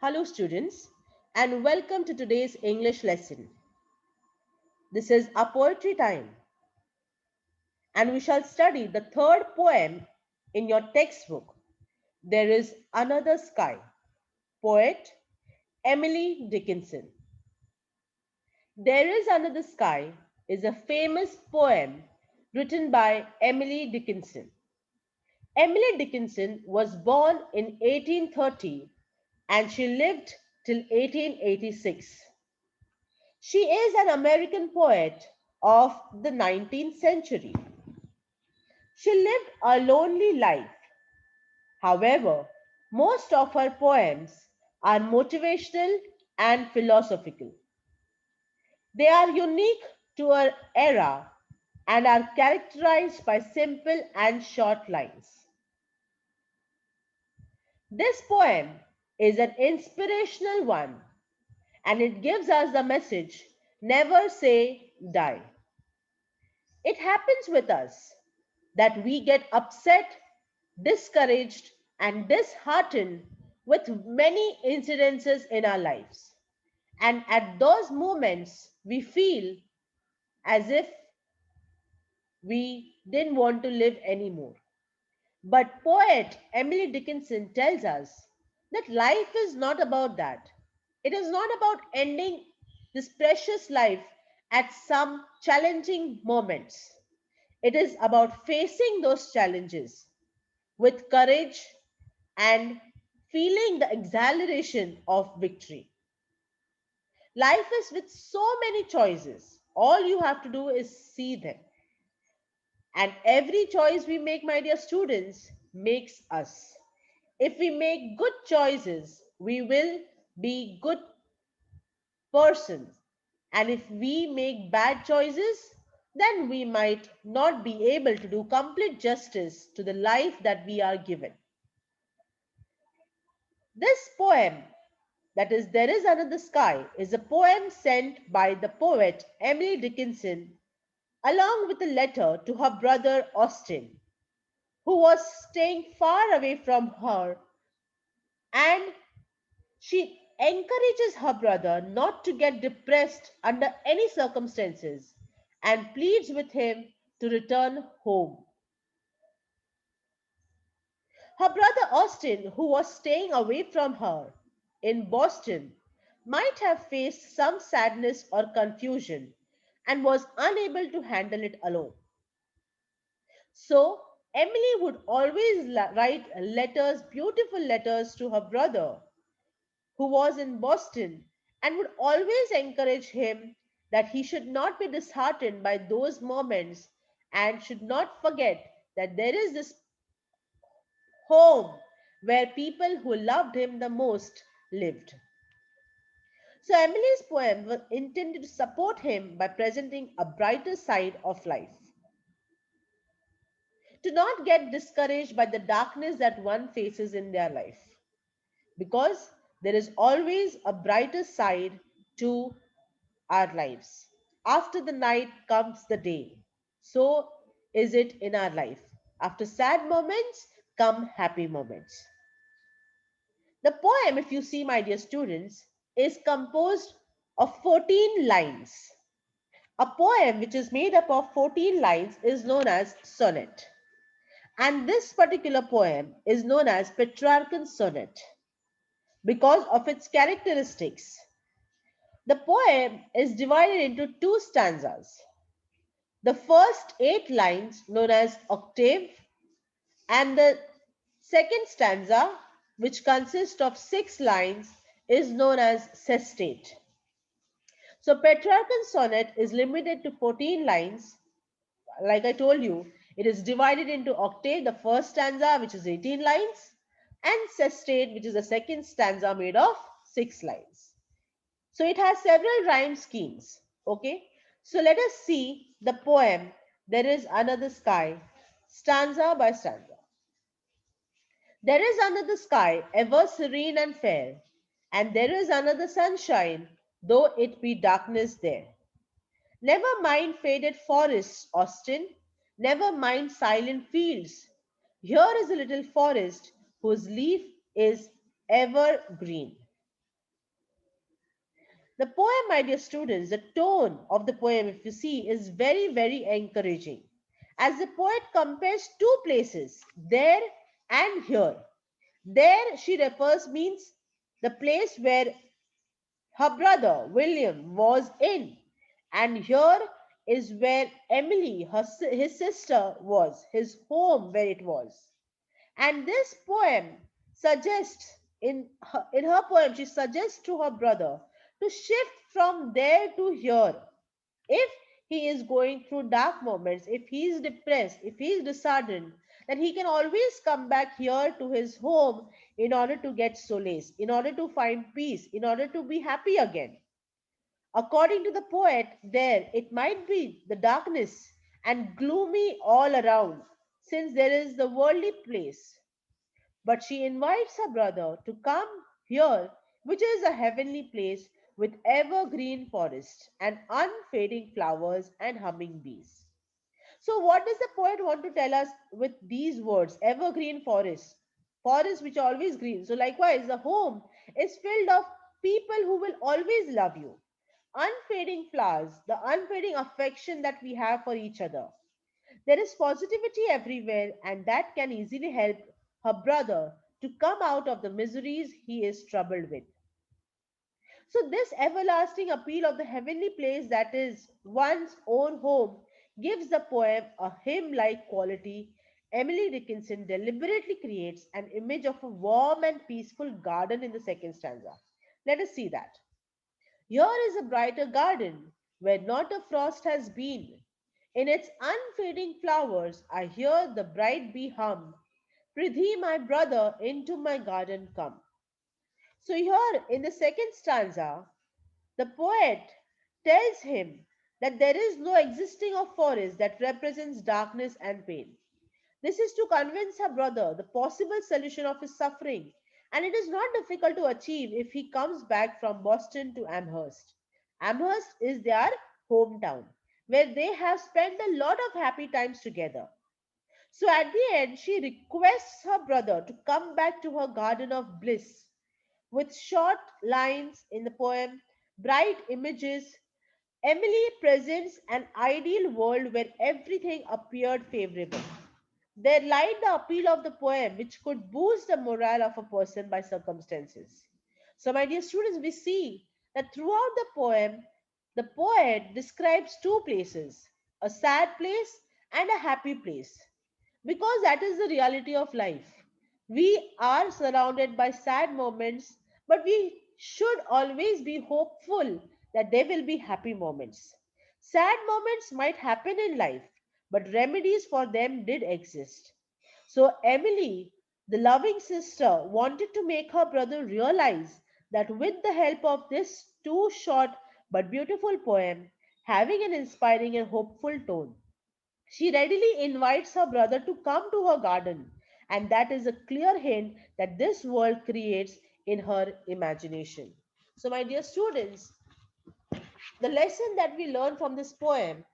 Hello, students, and welcome to today's English lesson. This is a poetry time, and we shall study the third poem in your textbook. There is Another Sky, poet Emily Dickinson. There is Another Sky is a famous poem written by Emily Dickinson. Emily Dickinson was born in 1830 and she lived till 1886. She is an American poet of the 19th century. She lived a lonely life. However, most of her poems are motivational and philosophical. They are unique to her era and are characterized by simple and short lines. This poem is an inspirational one and it gives us the message never say die. It happens with us that we get upset, discouraged, and disheartened with many incidences in our lives. And at those moments, we feel as if we didn't want to live anymore. But poet Emily Dickinson tells us that life is not about that. It is not about ending this precious life at some challenging moments. It is about facing those challenges with courage and feeling the exhilaration of victory. Life is with so many choices. All you have to do is see them. And every choice we make, my dear students, makes us. If we make good choices, we will be good persons. And if we make bad choices, then we might not be able to do complete justice to the life that we are given. This poem, that is, There is Another Sky, is a poem sent by the poet Emily Dickinson along with a letter to her brother Austen, who was staying far away from her, and she encourages her brother not to get depressed under any circumstances and pleads with him to return home. Her brother Austin, who was staying away from her in Boston, might have faced some sadness or confusion and was unable to handle it alone. So, Emily would always write letters, beautiful letters to her brother who was in Boston, and would always encourage him that he should not be disheartened by those moments and should not forget that there is this home where people who loved him the most lived. So, Emily's poem was intended to support him by presenting a brighter side of life. To not get discouraged by the darkness that one faces in their life, because there is always a brighter side to our lives. After the night comes the day. So is it in our life. After sad moments come happy moments. The poem, if you see, my dear students, is composed of 14 lines. A poem which is made up of 14 lines is known as sonnet. And this particular poem is known as Petrarchan sonnet because of its characteristics. The poem is divided into two stanzas. The first 8 lines, known as octave, and the second stanza, which consists of 6 lines, is known as sestate. So, Petrarchan's sonnet is limited to 14 lines. Like I told you, it is divided into octave, the first stanza, which is 18 lines, and sestate, which is the second stanza made of 6 lines. So it has several rhyme schemes. Okay. So let us see the poem There is Another Sky, stanza by stanza. There is another sky, ever serene and fair, and there is another sunshine, though it be darkness there. Never mind faded forests, Austin, never mind silent fields. Here is a little forest whose leaf is ever green. The poem, my dear students, the tone of the poem, if you see, is very, very encouraging. As the poet compares two places, there and here. There, she refers, means the place where her brother William was in, and here is where Emily, his sister, was, his home where it was. And this poem suggests, in her poem, she suggests to her brother to shift from there to here. If he is going through dark moments, if he is depressed, if he is disheartened, then he can always come back here to his home in order to get solace, in order to find peace, in order to be happy again. According to the poet, there it might be the darkness and gloomy all around, since there is the worldly place. But she invites her brother to come here, which is a heavenly place with evergreen forest and unfading flowers and humming bees. So, what does the poet want to tell us with these words? Evergreen forest, forest which are always green. So, likewise, the home is filled of people who will always love you. Unfading flowers, the unfading affection that we have for each other. There is positivity everywhere, and that can easily help her brother to come out of the miseries he is troubled with. So, this everlasting appeal of the heavenly place that is one's own home gives the poem a hymn like quality. Emily Dickinson deliberately creates an image of a warm and peaceful garden in the second stanza. Let us see that. Here is a brighter garden where not a frost has been. In its unfading flowers, I hear the bright bee hum. Prithee, my brother, into my garden come. So, here in the second stanza, the poet tells him that there is no existing of forest that represents darkness and pain. This is to convince her brother the possible solution of his suffering, and it is not difficult to achieve if he comes back from Boston to Amherst. Amherst is their hometown, where they have spent a lot of happy times together. So at the end, she requests her brother to come back to her garden of bliss with short lines in the poem, bright images. Emily presents an ideal world where everything appeared favorable. They light the appeal of the poem, which could boost the morale of a person by circumstances. So, my dear students, we see that throughout the poet describes two places, a sad place and a happy place, because that is the reality of life. We are surrounded by sad moments, but we should always be hopeful that there will be happy moments. Sad moments might happen in life, but remedies for them did exist. So, Emily, the loving sister, wanted to make her brother realize that with the help of this too short but beautiful poem, having an inspiring and hopeful tone, she readily invites her brother to come to her garden, and that is a clear hint that this world creates in her imagination. So, my dear students, the lesson that we learn from this poem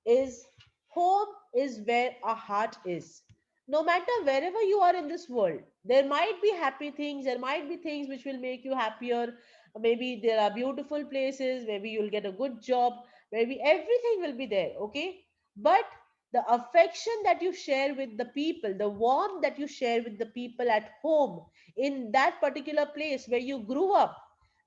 is home is where our heart is. No matter wherever you are in this world, there might be happy things, there might be things which will make you happier. Maybe there are beautiful places, maybe you'll get a good job, maybe everything will be there, okay? But the affection that you share with the people, the warmth that you share with the people at home, in that particular place where you grew up,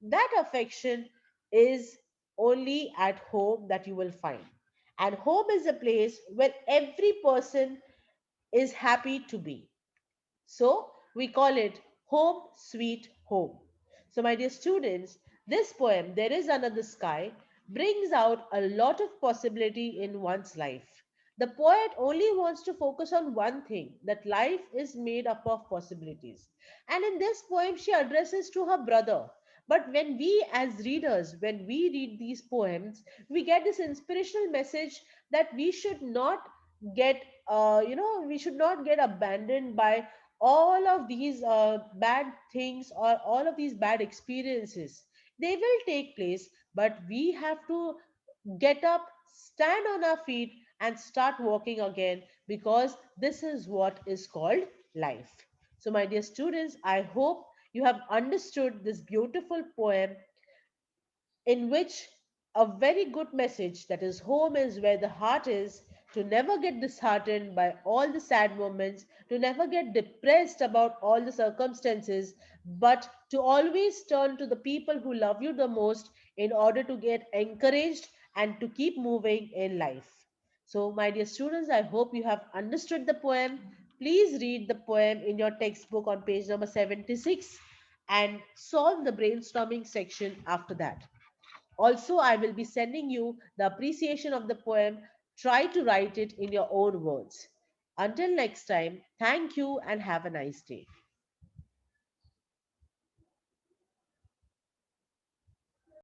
that affection is only at home that you will find. And home is a place where every person is happy to be. So we call it Home Sweet Home. So, my dear students, this poem, There Is Another Sky, brings out a lot of possibility in one's life. The poet only wants to focus on one thing, that life is made up of possibilities. And in this poem, she addresses to her brother. But when we, as readers, when we read these poems, we get this inspirational message that we should not get, we should not get abandoned by all of these bad things or all of these bad experiences. They will take place, but we have to get up, stand on our feet, and start walking again, because this is what is called life. So, my dear students, I hope you have understood this beautiful poem in which a very good message, that is, home is where the heart is, to never get disheartened by all the sad moments, to never get depressed about all the circumstances, but to always turn to the people who love you the most in order to get encouraged and to keep moving in life. So, my dear students, I hope you have understood the poem. Please read the poem in your textbook on page number 76 and solve the brainstorming section after that. Also, I will be sending you the appreciation of the poem. Try to write it in your own words. Until next time, thank you and have a nice day.